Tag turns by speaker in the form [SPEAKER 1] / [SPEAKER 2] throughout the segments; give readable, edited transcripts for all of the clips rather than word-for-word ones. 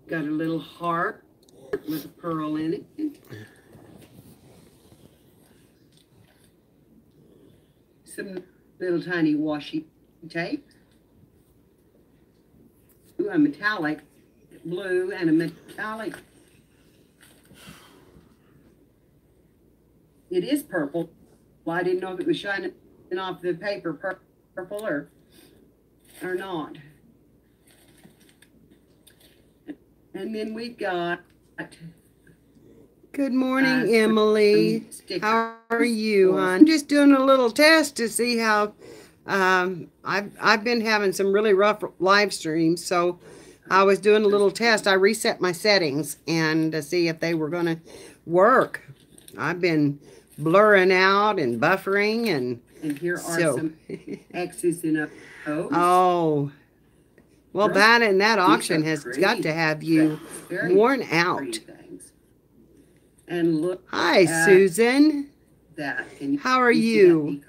[SPEAKER 1] got a little heart with a pearl in it. Some little tiny washi tape. A metallic blue and a metallic. It is purple. Well, I didn't know if it was shining off the paper purple or not. And then we've got. Good morning, Emily. How are you? I'm just doing a little test to see how. I've been having some really rough live streams, so I was doing a little test. I reset my settings and to see if they were going to work. I've been blurring out and buffering, and here are some X's in a O's. Oh, well, that and that auction has got to have you worn out. And look. Hi, Susan. That. How are you?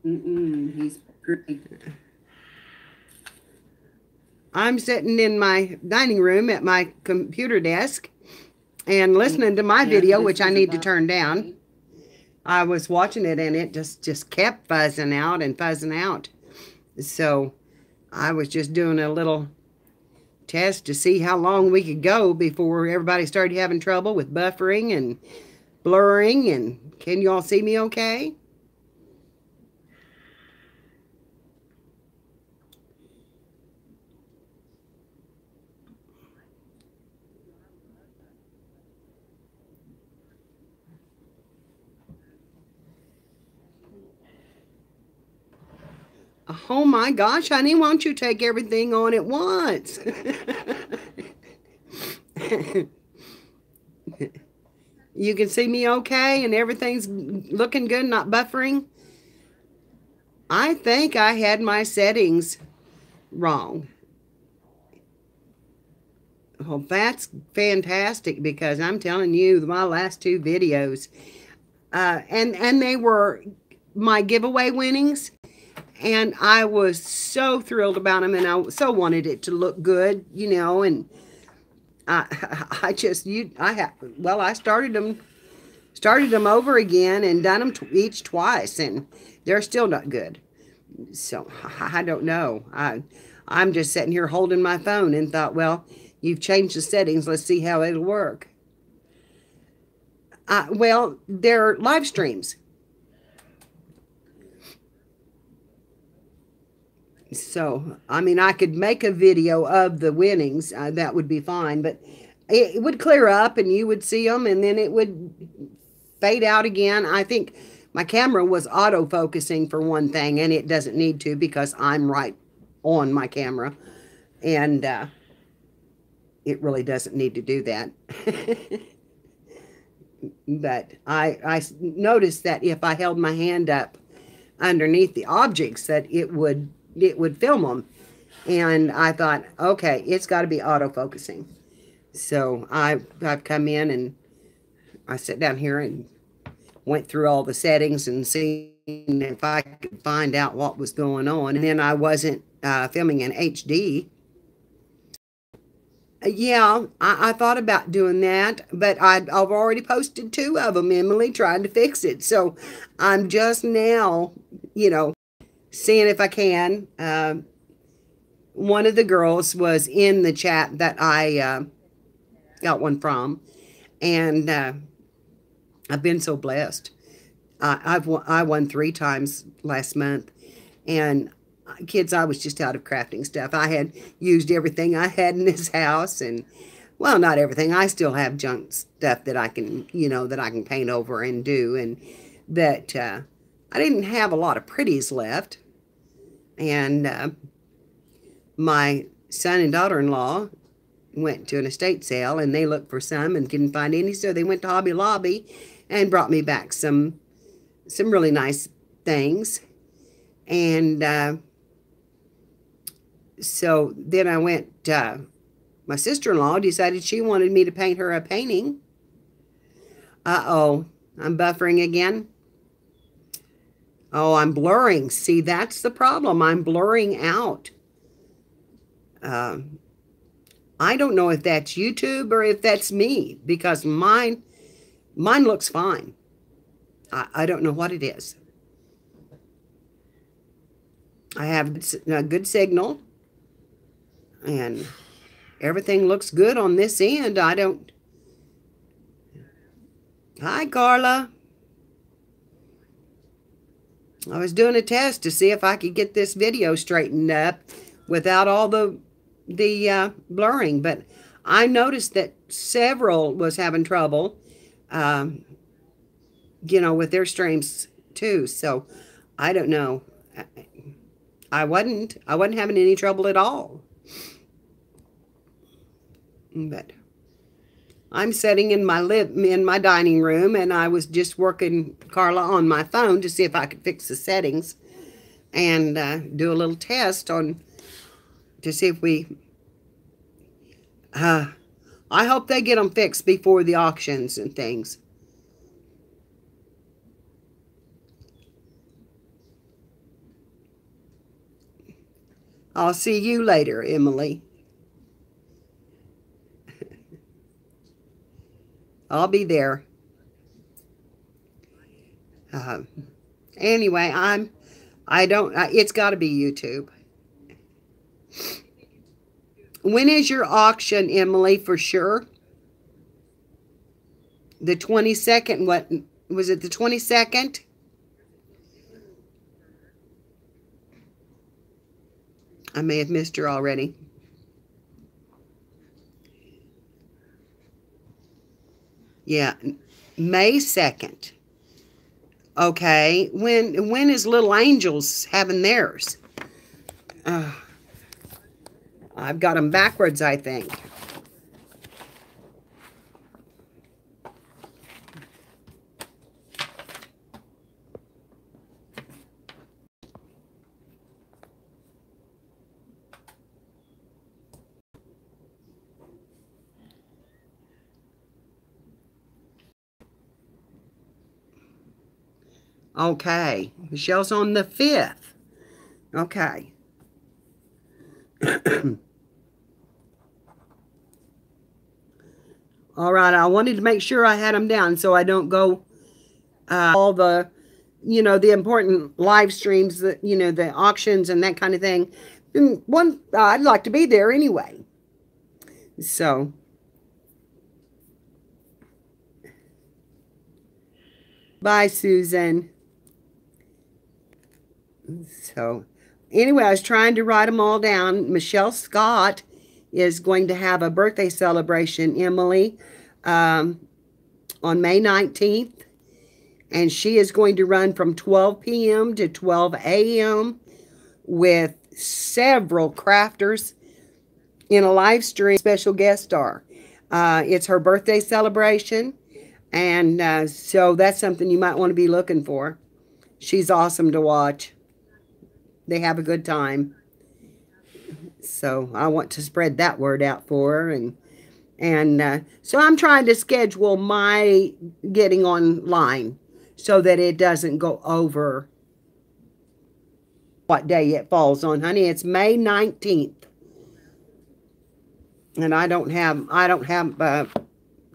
[SPEAKER 1] He's pretty. I'm sitting in my dining room at my computer desk and listening to my video, which I need to turn down. I was watching it and it just kept fuzzing out and fuzzing out. So I was just doing a little test to see how long we could go before everybody started having trouble with buffering and blurring. And can you all see me okay? Oh my gosh, honey, won't you take everything on at once? You can see me okay and everything's looking good, not buffering? I think I had my settings wrong. Well, that's fantastic because I'm telling you, my last two videos, and they were my giveaway winnings. And I was so thrilled about them, and I so wanted it to look good, you know. And I started them over again and done them each twice, and they're still not good. So I don't know. I'm just sitting here holding my phone and thought, well, you've changed the settings. Let's see how it'll work. Well, they're live streams. So, I mean, I could make a video of the winnings. That would be fine. But it would clear up and you would see them. And then it would fade out again. I think my camera was auto-focusing for one thing. And it doesn't need to because I'm right on my camera. And it really doesn't need to do that. But I noticed that if I held my hand up underneath the objects that it would film them. And I thought, okay, it's got to be autofocusing. So I've come in and I sat down here and went through all the settings and seen if I could find out what was going on. And then I wasn't filming in HD. Yeah, I thought about doing that, but I've already posted 2 of them, Emily, trying to fix it. So I'm just now, you know, seeing if I can. One of the girls was in the chat that I got one from, and I've been so blessed. I won 3 times last month, and kids, I was just out of crafting stuff. I had used everything I had in this house, and well, not everything. I still have junk stuff that I can, you know, that I can paint over and do, and that I didn't have a lot of pretties left. And my son and daughter-in-law went to an estate sale, and they looked for some and couldn't find any, so they went to Hobby Lobby and brought me back some really nice things. And so then I went, my sister-in-law decided she wanted me to paint her a painting. Uh-oh, I'm buffering again. Oh, I'm blurring. See, that's the problem. I'm blurring out. I don't know if that's YouTube or if that's me, because mine looks fine. I don't know what it is. I have a good signal, and everything looks good on this end. I don't... Hi, Carla. I was doing a test to see if I could get this video straightened up without all the blurring, but I noticed that several was having trouble, you know, with their streams too. So I don't know. I wasn't having any trouble at all. But I'm sitting in my dining room, and I was just working Carla on my phone to see if I could fix the settings and do a little test on to see if we. I hope they get them fixed before the auctions and things. I'll see you later, Emily. I'll be there. Anyway, it's got to be YouTube. When is your auction, Emily, for sure? The 22nd, what, was it the 22nd? I may have missed her already. Yeah, May 2nd. Okay, when is Little Angels having theirs? I've got them backwards, I think. Okay, Michelle's on the 5th. Okay. All right, I wanted to make sure I had them down so I don't go all the, you know, the important live streams, that, you know, the auctions and that kind of thing. And I'd like to be there anyway. So, bye, Susan. So, anyway, I was trying to write them all down. Michelle Scott is going to have a birthday celebration, Emily, on May 19th. And she is going to run from 12 p.m. to 12 a.m. with several crafters in a live stream. Special guest star. It's her birthday celebration. And so that's something you might want to be looking for. She's awesome to watch. They have a good time. So I want to spread that word out for her. And so I'm trying to schedule my getting online so that it doesn't go over what day it falls on, honey. It's May 19th. And I don't have a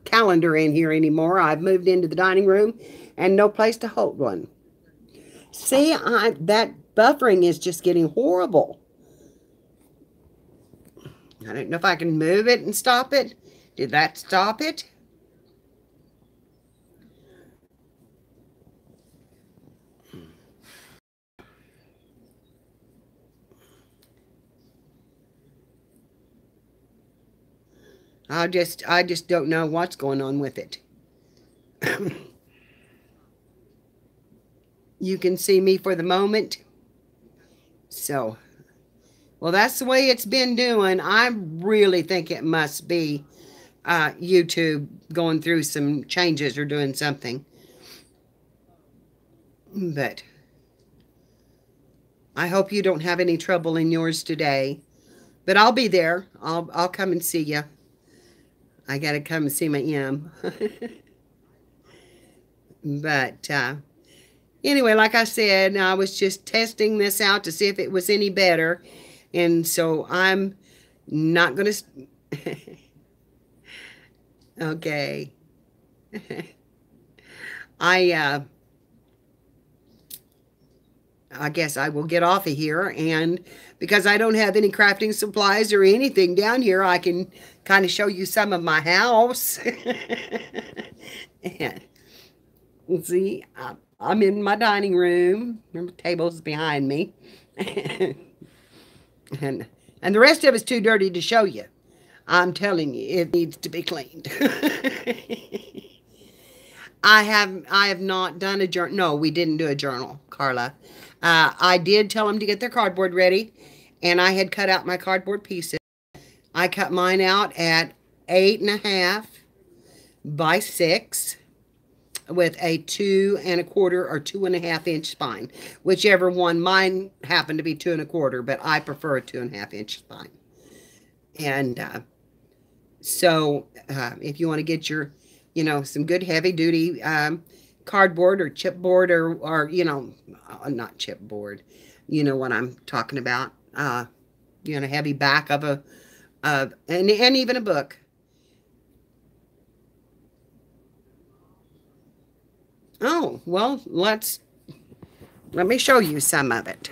[SPEAKER 1] calendar in here anymore. I've moved into the dining room and no place to hold one. See, that buffering is just getting horrible. I don't know if I can move it and stop it. Did that stop it? I just don't know what's going on with it. You can see me for the moment. So, well, that's the way it's been doing. I really think it must be YouTube going through some changes or doing something. But I hope you don't have any trouble in yours today. But I'll be there. I'll come and see you. I got to come and see my M. But anyway, like I said, I was just testing this out to see if it was any better. And so I'm Not gonna. Okay. I I guess I will get off of here, and because I don't have any crafting supplies or anything down here, I can kind of show you some of my house. And let's see, I'm in my dining room. Remember, table's behind me. and and the rest of it's too dirty to show you. I'm telling you, it needs to be cleaned. I have not done a journal. No, we didn't do a journal, Carla. I did tell them to get their cardboard ready, and I had cut out my cardboard pieces. I cut mine out at 8.5 by 6 with a 2.25 or 2.5 inch spine, whichever one. Mine happened to be 2.25, but I prefer a 2.5 inch spine. And so if you want to get your, some good heavy duty cardboard or chipboard or not chipboard, you know what I'm talking about, heavy back of and even a book. Oh, well, let me show you some of it.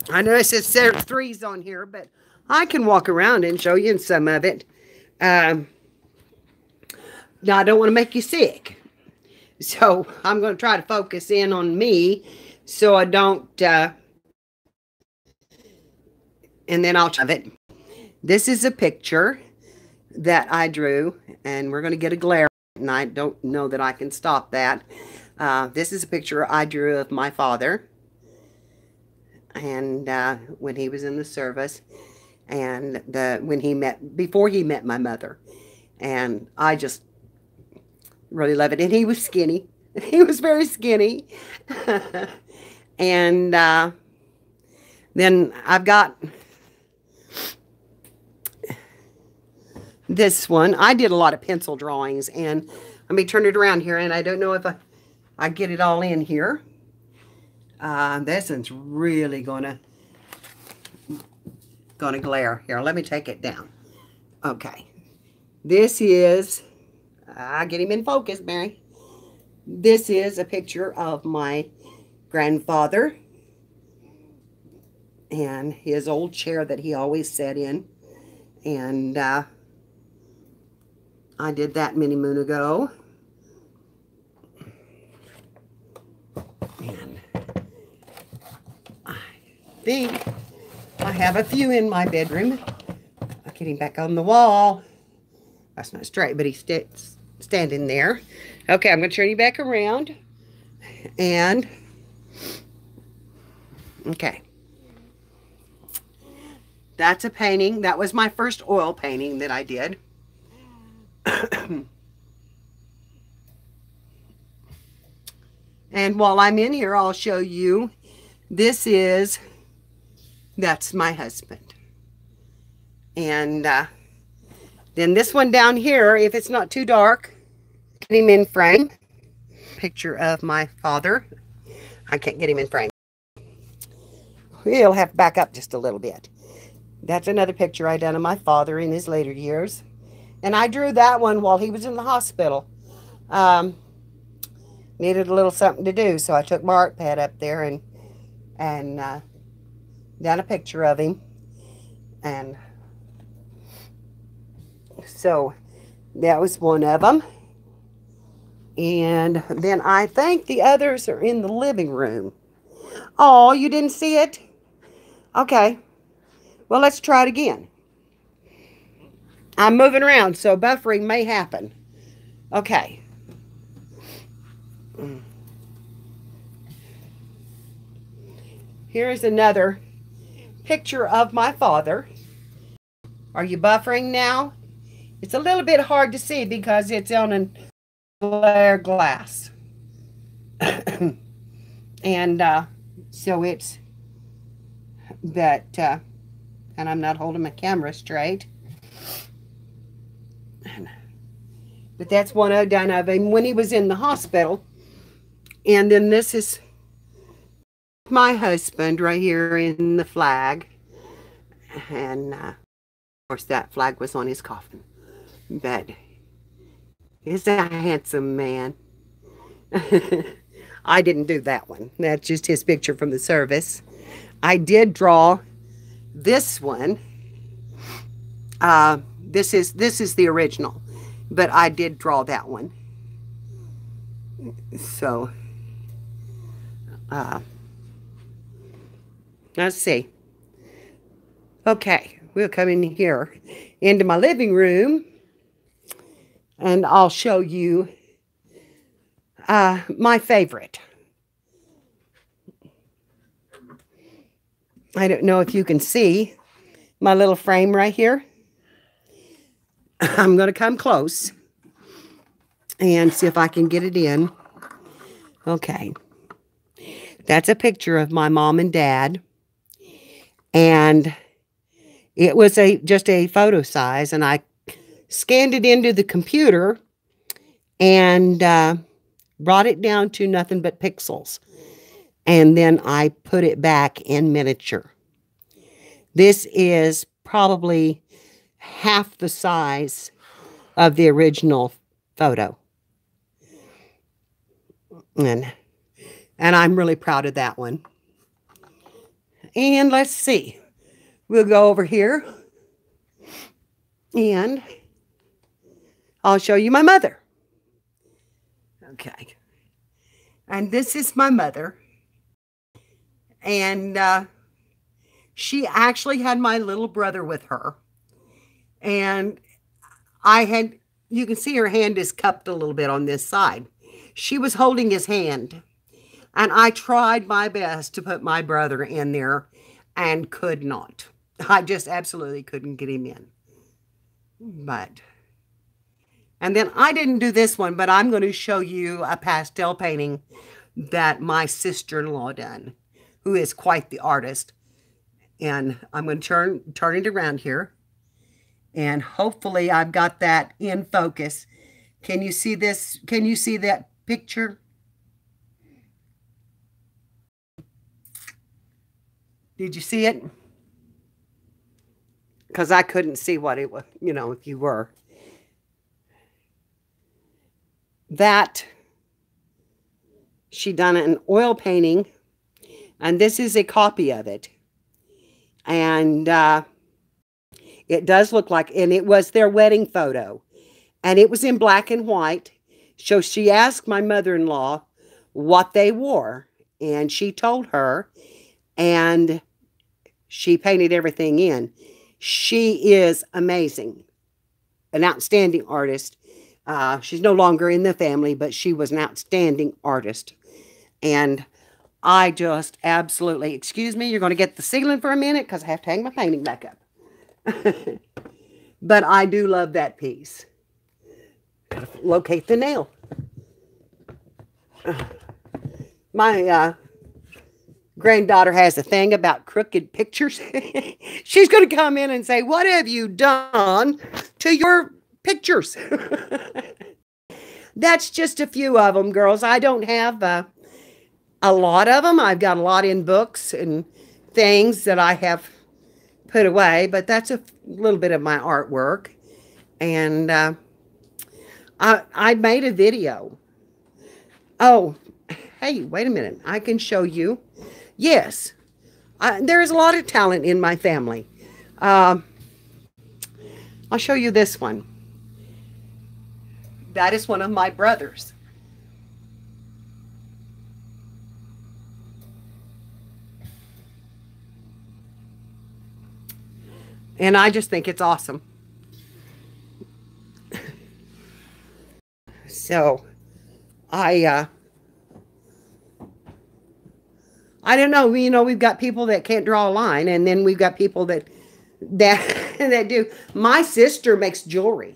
[SPEAKER 1] I know it says threes on here, but I can walk around and show you some of it. Now, I don't want to make you sick, so I'm going to try to focus in on me so I don't, and then I'll show it. This is a picture that I drew, and we're going to get a glare, and I don't know that I can stop that. This is a picture I drew of my father, and when he was in the service, and before he met my mother, and I just really love it. And he was skinny. He was very skinny. And then I've got this one. I did a lot of pencil drawings, and let me turn it around here, and I don't know if I get it all in here. This one's really gonna glare. Here, let me take it down. Okay. This is, get him in focus, Mary. This is a picture of my grandfather and his old chair that he always sat in. And I did that many moon ago. And I think I have a few in my bedroom. I'll get him back on the wall. That's not straight, but he's standing there. Okay, I'm going to turn you back around. And, okay. That's a painting. That was my first oil painting that I did. And while I'm in here, I'll show you. That's my husband. And then this one down here, if it's not too dark, get him in frame. Picture of my father. I can't get him in frame. He'll have to back up just a little bit. That's another picture I done of my father in his later years. And I drew that one while he was in the hospital. Needed a little something to do, so I took my art pad up there and done a picture of him. And so that was one of them. And then I think the others are in the living room. Oh, you didn't see it? Okay. Well, let's try it again. I'm moving around, so buffering may happen. Okay. Here's another picture of my father. Are you buffering now? It's a little bit hard to see because it's on a glare glass. And so it's, and I'm not holding my camera straight. But that's one I've done of him when he was in the hospital. And then this is my husband right here in the flag. And course, that flag was on his coffin. But he's a handsome man. I didn't do that one. That's just his picture from the service. I did draw this one. This is the original, but I did draw that one. So, let's see. Okay, we'll come in here into my living room, and I'll show you my favorite. I don't know if you can see my little frame right here. I'm going to come close and see if I can get it in. Okay. That's a picture of my mom and dad. And it was just a photo size, and I scanned it into the computer and brought it down to nothing but pixels. And then I put it back in miniature. This is probably half the size of the original photo. And I'm really proud of that one. And let's see. We'll go over here. And I'll show you my mother. Okay. And this is my mother. And she actually had my little brother with her. And you can see her hand is cupped a little bit on this side. She was holding his hand. And I tried my best to put my brother in there and could not. I just absolutely couldn't get him in. And then I didn't do this one, but I'm going to show you a pastel painting that my sister-in-law done, who is quite the artist. And I'm going to turn it around here. And hopefully I've got that in focus. Can you see this? Can you see that picture? Did you see it? Because I couldn't see what it was, you know, if you were. That, she done an oil painting, and this is a copy of it. And it does look like, and it was their wedding photo. And it was in black and white. So she asked my mother-in-law what they wore. And she told her, and she painted everything in. She is amazing. An outstanding artist. She's no longer in the family, but she was an outstanding artist. And I just absolutely, excuse me, you're going to get the ceiling for a minute because I have to hang my painting back up. But I do love that piece. Gotta locate the nail. My granddaughter has a thing about crooked pictures. She's going to come in and say, "What have you done to your pictures?" That's just a few of them, girls. I don't have a lot of them. I've got a lot in books and things that I have put away, but that's a little bit of my artwork. And I made a video. Oh, hey, wait a minute. I can show you. Yes, there is a lot of talent in my family. I'll show you this one. That is one of my brothers. And I just think it's awesome. So, I don't know. You know, we've got people that can't draw a line, and then we've got people that that do. My sister makes jewelry,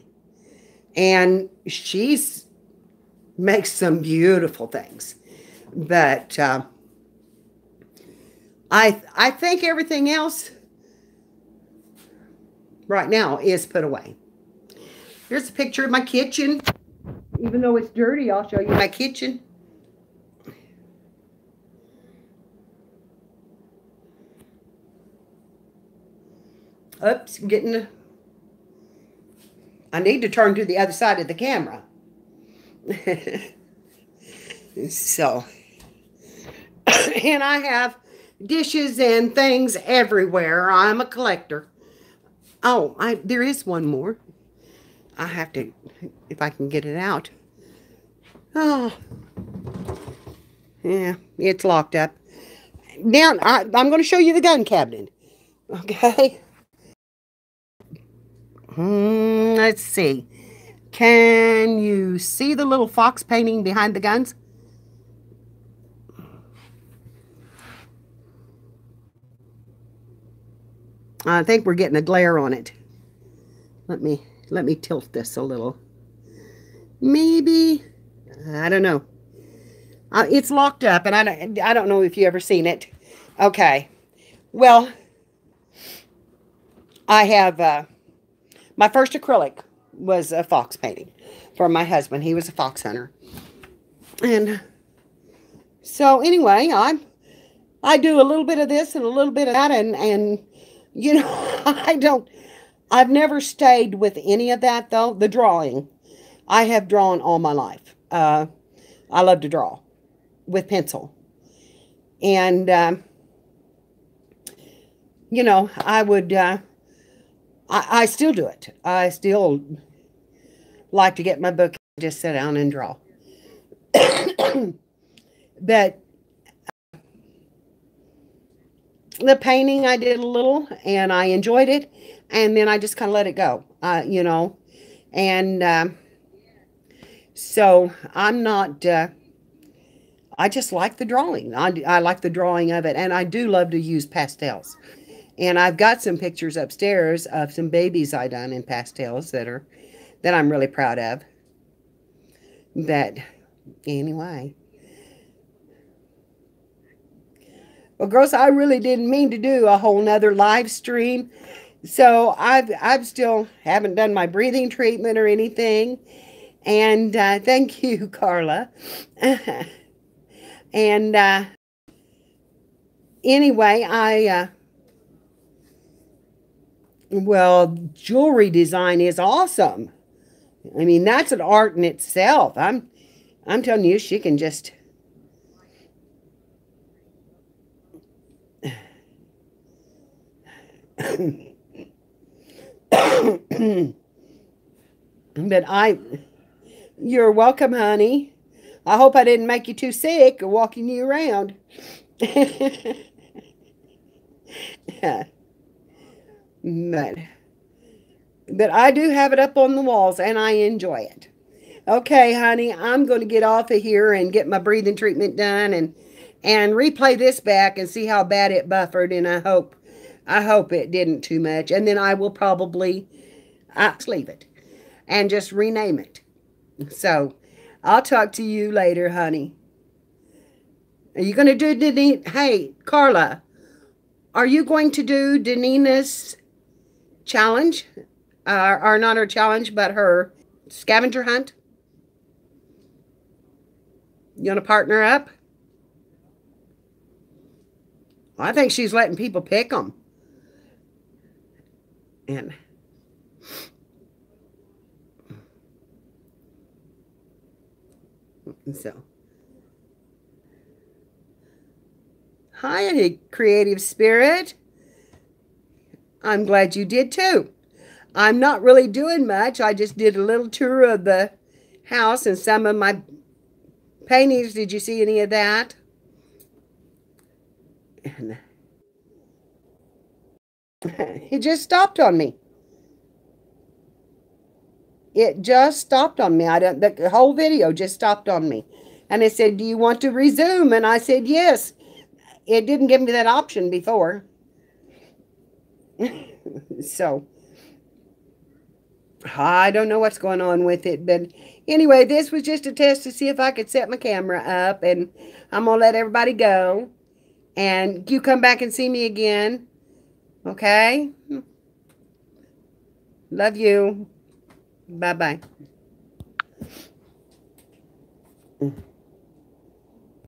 [SPEAKER 1] and she's makes some beautiful things. But I think everything else right now is put away. Here's a picture of my kitchen. Even though it's dirty, I'll show you my kitchen. Oops, I'm getting I need to turn to the other side of the camera. So, and I have dishes and things everywhere. I'm a collector. Oh, there is one more. I have to, if I can get it out. Oh, yeah, it's locked up. Now, I'm going to show you the gun cabinet. Okay. Let's see. Can you see the little fox painting behind the guns? I think we're getting a glare on it. Let me tilt this a little. Maybe, I don't know. It's locked up, and I don't know if you ever seen it. Okay. Well, I have my first acrylic was a fox painting for my husband. He was a fox hunter. And so anyway, I do a little bit of this and a little bit of that, and you know, I've never stayed with any of that, though. The drawing, I have drawn all my life. I love to draw with pencil. And, you know, I would, I still do it. I still like to get my book and just sit down and draw. But the painting, I did a little, and I enjoyed it, and then I just kind of let it go, you know, and so I'm not, I just like the drawing. I like the drawing of it, and I do love to use pastels, and I've got some pictures upstairs of some babies I done in pastels that I'm really proud of. But anyway. Well, girls, I really didn't mean to do a whole nother live stream. So I've still haven't done my breathing treatment or anything. And thank you, Carla. And anyway, well, jewelry design is awesome. I mean, that's an art in itself. I'm telling you, she can just... But you're welcome, honey. I hope I didn't make you too sick walking you around. But I do have it up on the walls, and I enjoy it. Okay, honey, I'm going to get off of here and get my breathing treatment done and replay this back and see how bad it buffered, and I hope it didn't too much. And then I will probably leave it and just rename it. So I'll talk to you later, honey. Are you going to do Denise? Hey, Carla, are you going to do Denina's challenge? Or not her challenge, but her scavenger hunt? You want to partner up? I think she's letting people pick them. And so, hi, creative spirit. I'm glad you did too. I'm not really doing much. I just did a little tour of the house and some of my paintings. Did you see any of that? And it just stopped on me. It just stopped on me. The whole video just stopped on me. And it said, do you want to resume? And I said, yes. It didn't give me that option before. So, I don't know what's going on with it. But anyway, this was just a test to see if I could set my camera up. And I'm going to let everybody go. And you come back and see me again. Okay? Love you. Bye-bye.